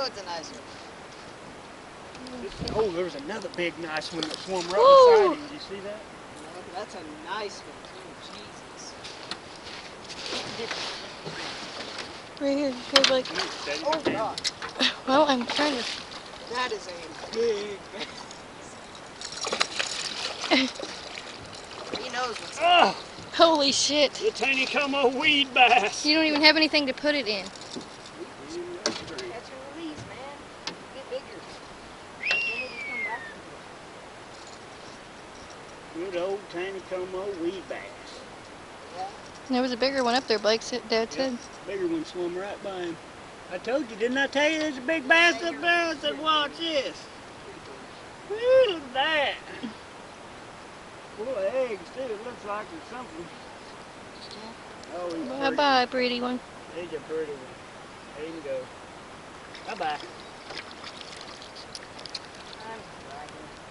Oh, it's a nice one. Oh, there was another big nice one that swam right Woo! beside him. Did you see that? No, that's a nice one too. Jesus. Right here. Here, Blake. Steady Oh your hand. God. Well, I'm trying to. That is a big bass. He knows what's up. Oh, Holy shit. the tiny como weed bass. You don't even have anything to put it in. That's your release, man. Get bigger. Then we'll just come back to Good old tiny como weed bass. Yeah. There was a bigger one up there, Blake. Dad said. Bigger one swam right by him. I told you, didn't I tell you there's a big bass up there? I said, watch this. Woo, look at that. Full of eggs, too. It looks like it's something. Oh, he's pretty. Bye-bye, pretty one. He's a pretty one. There you go. Bye-bye.